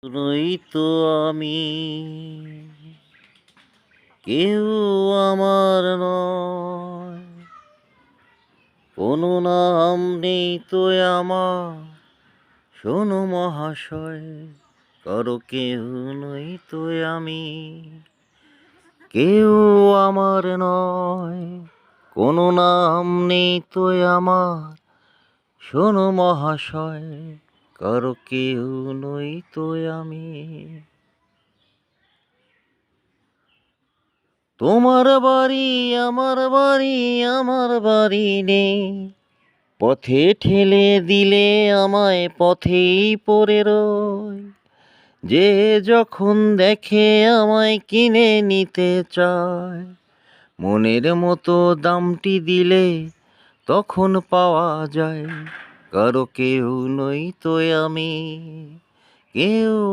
নই তো আমি, কেউ আমার নয়, কোনো নাম নেই তো আমার, শোনো মহাশয়, কারো কেউ নই তো আমি, কেউ আমার নয়, কোনো নাম নেই তো আমার, শোনো মহাশয়, কারো কেউ নই তো আমি। তোমার বাড়ি আমার বাড়ি, আমার বাড়ি নেই, পথে ঠেলে দিলে আমায় পথেই পড়ে রই, যে যখন দেখে আমায় কিনে নিতে চায়, মনের মতো দামটি দিলে তখন পাওয়া যায়, কারো কেউ নই তো আমি, কেউ